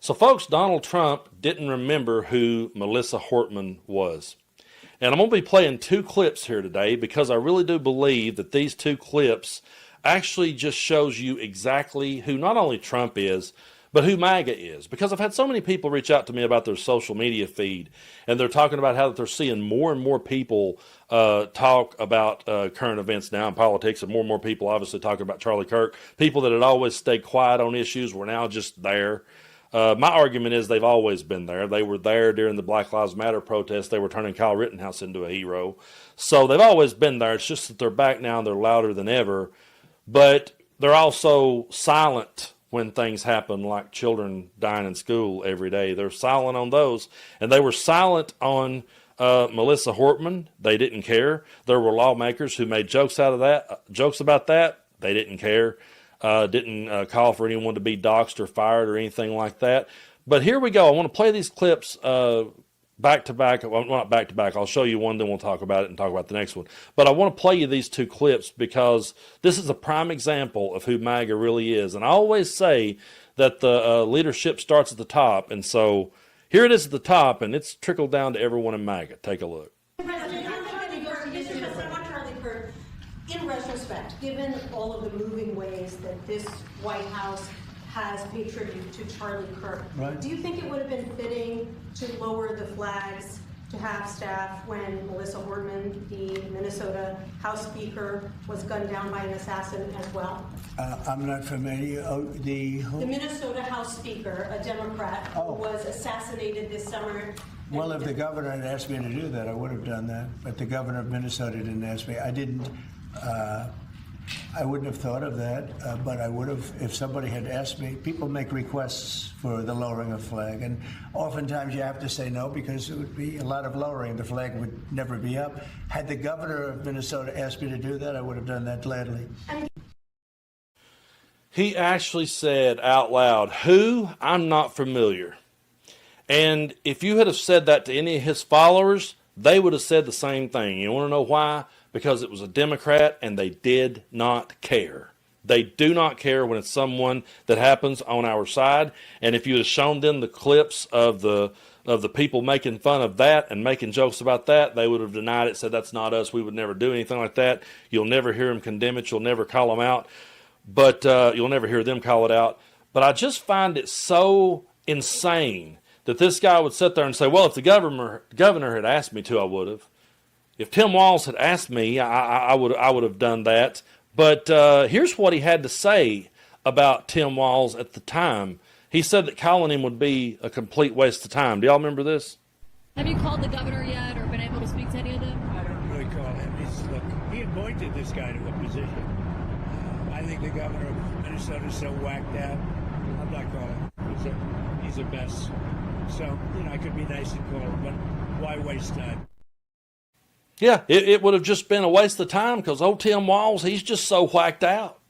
So, folks, Donald Trump didn't remember who Melissa Hortman was. And I'm going to be playing two clips here today because I really do believe that these two clips actually just shows you exactly who not only Trump is, but who MAGA is. Because I've had so many people reach out to me about their social media feed, and they're talking about how they're seeing more and more people talk about current events now in politics, and more people obviously talking about Charlie Kirk. People that had always stayed quiet on issues were now just there. My argument is they've always been there. They were there during the Black Lives Matter protests. They were turning Kyle Rittenhouse into a hero. So they've always been there. It's just that they're back now and they're louder than ever. But they're also silent when things happen, like children dying in school every day. They're silent on those. And they were silent on Melissa Hortman. They didn't care. There were lawmakers who made jokes out of that, jokes about that. They didn't care. Didn't call for anyone to be doxxed or fired or anything like that. But here we go. I want to play these clips back to back. Well, not back to back. I'll show you one, then we'll talk about it and talk about the next one. But I want to play you these two clips because this is a prime example of who MAGA really is. And I always say that the leadership starts at the top. And so here it is at the top, and it's trickled down to everyone in MAGA. Take a look. In retrospect, given all of the moving ways that this White House has paid tribute to Charlie Kirk, right, do you think it would have been fitting to lower the flags to have staff when Melissa Hortman, the Minnesota House Speaker, was gunned down by an assassin as well? I'm not familiar. The Minnesota House Speaker, a Democrat, who was assassinated this summer. Well, if the governor had asked me to do that, I would have done that. But the governor of Minnesota didn't ask me. I didn't. I wouldn't have thought of that, but I would have if somebody had asked me. People make requests for the lowering of flag, and oftentimes you have to say no because it would be a lot of lowering. The flag would never be up. Had the governor of Minnesota asked me to do that, I would have done that gladly. He actually said out loud, "Who? I'm not familiar." And if you had have said that to any of his followers, they would have said the same thing. You want to know why? Because it was a Democrat and they did not care. They do not care when it's someone that happens on our side. And if you had shown them the clips of the people making fun of that and making jokes about that, they would have denied it, said that's not us. We would never do anything like that. You'll never hear them condemn it. You'll never call them out. But you'll never hear them call it out. But I just find it so insane that this guy would sit there and say, well, if the governor had asked me to, I would have. If Tim Walz had asked me, I would have done that. But here's what he had to say about Tim Walz at the time. He said that calling him would be a complete waste of time. Do y'all remember this? Have you called the governor yet or been able to speak to any of them? I don't really call him. Look, he anointed this guy to the position. I think the governor of Minnesota is so whacked out. I'm not calling him. He's a mess. So, I could be nice and call him, but why waste time? Yeah, it would have just been a waste of time because old Tim Walz, he's just so whacked out.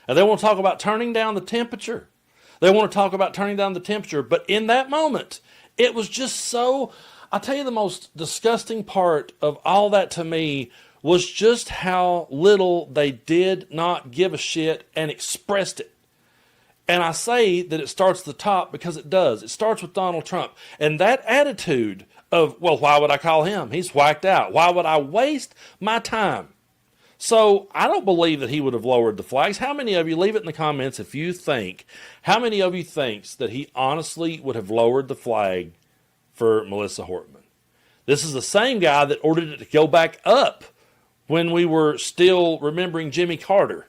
And they want to talk about turning down the temperature. They want to talk about turning down the temperature. But in that moment, it was just so, I'll tell you the most disgusting part of all that to me was just how little they did not give a shit and expressed it. And I say that it starts at the top because it does. It starts with Donald Trump. And that attitude of, well, why would I call him? He's whacked out. Why would I waste my time? So I don't believe that he would have lowered the flags. How many of you, leave it in the comments if you think, how many of you thinks that he honestly would have lowered the flag for Melissa Hortman? This is the same guy that ordered it to go back up when we were still remembering Jimmy Carter.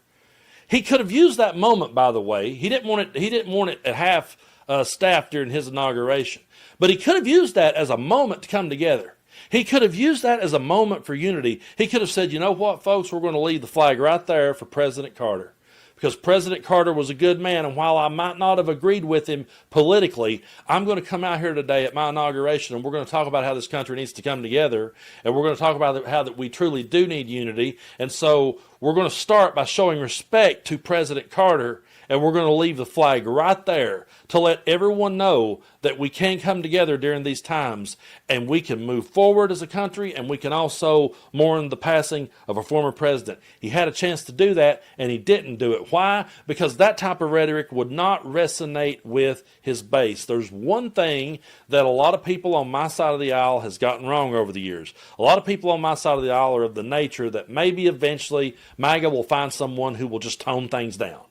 He could have used that moment, by the way. He didn't want it at half staff during his inauguration. But he could have used that as a moment to come together. He could have used that as a moment for unity. He could have said, you know what, folks, we're going to leave the flag right there for President Carter. Because President Carter was a good man, and while I might not have agreed with him politically, I'm going to come out here today at my inauguration, and we're going to talk about how this country needs to come together, and we're going to talk about how that we truly do need unity, and so we're going to start by showing respect to President Carter, and we're going to leave the flag right there to let everyone know that we can come together during these times and we can move forward as a country, and we can also mourn the passing of a former president. He had a chance to do that and he didn't do it. Why? Because that type of rhetoric would not resonate with his base. There's one thing that a lot of people on my side of the aisle has gotten wrong over the years. A lot of people on my side of the aisle are of the nature that maybe eventually MAGA will find someone who will just tone things down.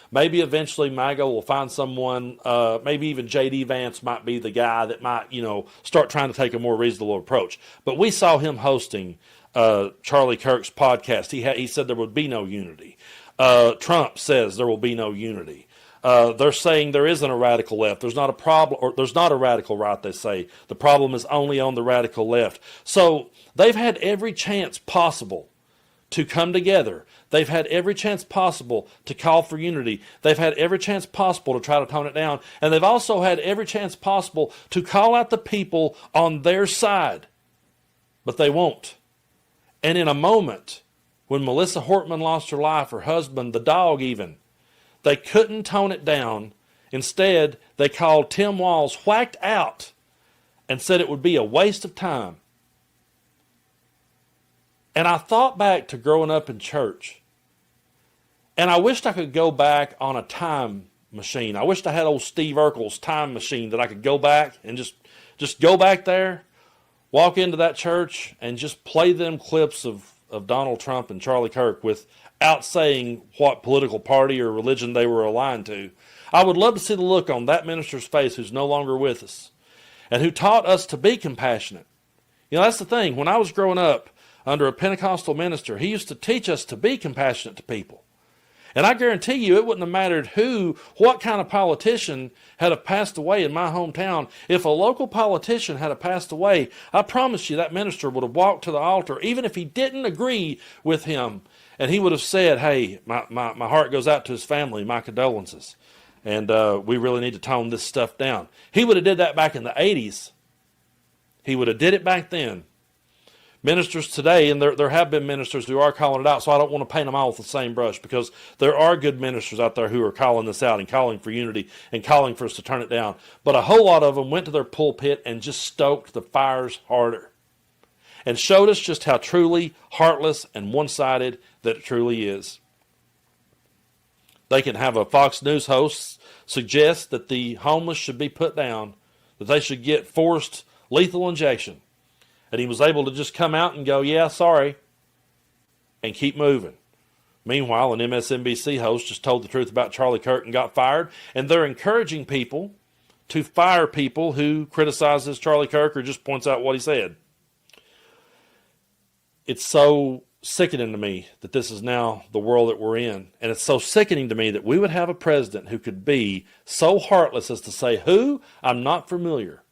Maybe eventually MAGA will find someone, maybe even J.D. Vance might be the guy that might, start trying to take a more reasonable approach. But we saw him hosting Charlie Kirk's podcast. He said there would be no unity. Trump says there will be no unity. They're saying there isn't a radical left. There's not a problem, or there's not a radical right, they say. The problem is only on the radical left. So they've had every chance possible to come together. They've had every chance possible to call for unity. They've had every chance possible to try to tone it down. And they've also had every chance possible to call out the people on their side. But they won't. And in a moment, when Melissa Hortman lost her life, her husband, the dog even, they couldn't tone it down. Instead, they called Tim Walz whacked out and said it would be a waste of time. And I thought back to growing up in church, and I wished I could go back on a time machine. I wished I had old Steve Urkel's time machine that I could go back and just go back there, walk into that church, and just play them clips of Donald Trump and Charlie Kirk without saying what political party or religion they were aligned to. I would love to see the look on that minister's face who's no longer with us and who taught us to be compassionate. That's the thing. When I was growing up, under a Pentecostal minister, he used to teach us to be compassionate to people. And I guarantee you it wouldn't have mattered what kind of politician had have passed away in my hometown. If a local politician had have passed away, I promise you that minister would have walked to the altar, even if he didn't agree with him, and he would have said, hey, my heart goes out to his family, my condolences. And we really need to tone this stuff down. He would have did that back in the 80s. He would have did it back then. Ministers today, and there have been ministers who are calling it out, so I don't want to paint them all with the same brush, because there are good ministers out there who are calling this out and calling for unity and calling for us to turn it down. But a whole lot of them went to their pulpit and just stoked the fires harder and showed us just how truly heartless and one-sided that it truly is. They can have a Fox News host suggest that the homeless should be put down, that they should get forced lethal injection. And he was able to just come out and go, yeah, sorry, and keep moving. Meanwhile, an MSNBC host just told the truth about Charlie Kirk and got fired. And they're encouraging people to fire people who criticizes Charlie Kirk or just points out what he said. It's so sickening to me that this is now the world that we're in. And it's so sickening to me that we would have a president who could be so heartless as to say, who? I'm not familiar.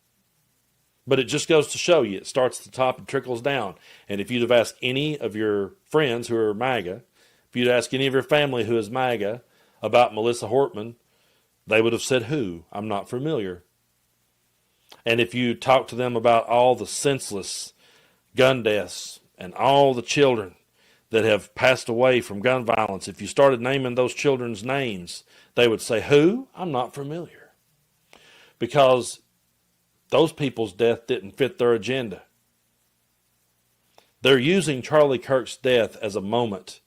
But it just goes to show you, it starts at the top and trickles down. And if you'd have asked any of your friends who are MAGA, if you'd ask any of your family who is MAGA about Melissa Hortman, they would have said, who? I'm not familiar. And if you talk to them about all the senseless gun deaths and all the children that have passed away from gun violence, if you started naming those children's names, they would say, who? I'm not familiar. Because those people's death didn't fit their agenda. They're using Charlie Kirk's death as a moment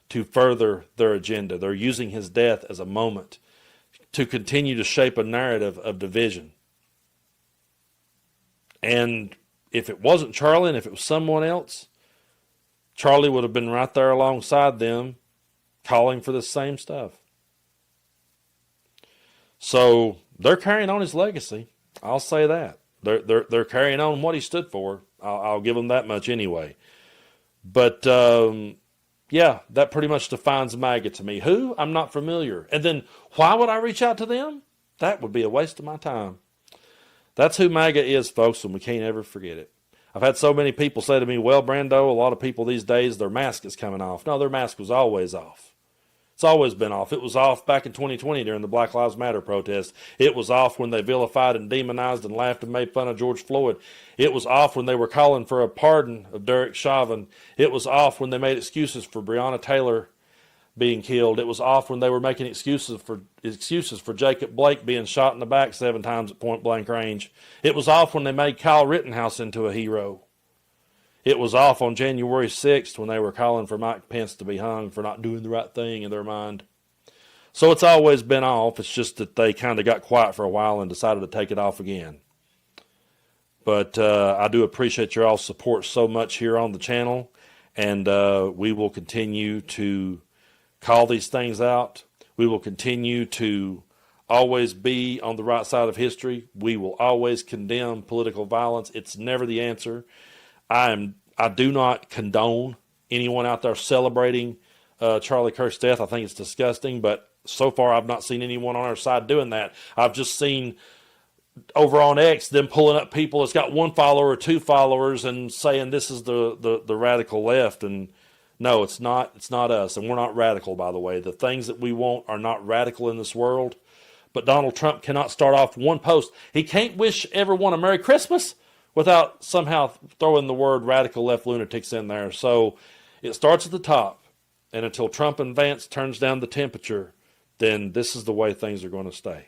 to further their agenda. They're using his death as a moment to continue to shape a narrative of division. And if it wasn't Charlie and if it was someone else, Charlie would have been right there alongside them calling for the same stuff. So they're carrying on his legacy. I'll say that. They're carrying on what he stood for. I'll give them that much anyway. But, yeah, that pretty much defines MAGA to me. Who? I'm not familiar. And then why would I reach out to them? That would be a waste of my time. That's who MAGA is, folks, and we can't ever forget it. I've had so many people say to me, well, Brando, a lot of people these days, their mask is coming off. No, their mask was always off. It's always been off. It was off back in 2020 during the Black Lives Matter protest. It was off when they vilified and demonized and laughed and made fun of George Floyd. It was off when they were calling for a pardon of Derek Chauvin. It was off when they made excuses for Breonna Taylor being killed. It was off when they were making excuses for Jacob Blake being shot in the back 7 times at point blank range. It was off when they made Kyle Rittenhouse into a hero. It was off on January 6th when they were calling for Mike Pence to be hung for not doing the right thing in their mind. So it's always been off. It's just that they kind of got quiet for a while and decided to take it off again. But I do appreciate your all's support so much here on the channel. And we will continue to call these things out. We will continue to always be on the right side of history. We will always condemn political violence. It's never the answer. I do not condone anyone out there celebrating Charlie Kirk's death. I think it's disgusting, but so far I've not seen anyone on our side doing that. I've just seen over on X them pulling up people that's got 1 follower or 2 followers and saying this is the radical left. And no, it's not us. And we're not radical, by the way. The things that we want are not radical in this world. But Donald Trump cannot start off one post. He can't wish everyone a Merry Christmas without somehow throwing the word radical left lunatics in there. So it starts at the top. And until Trump and Vance turns down the temperature, then this is the way things are going to stay.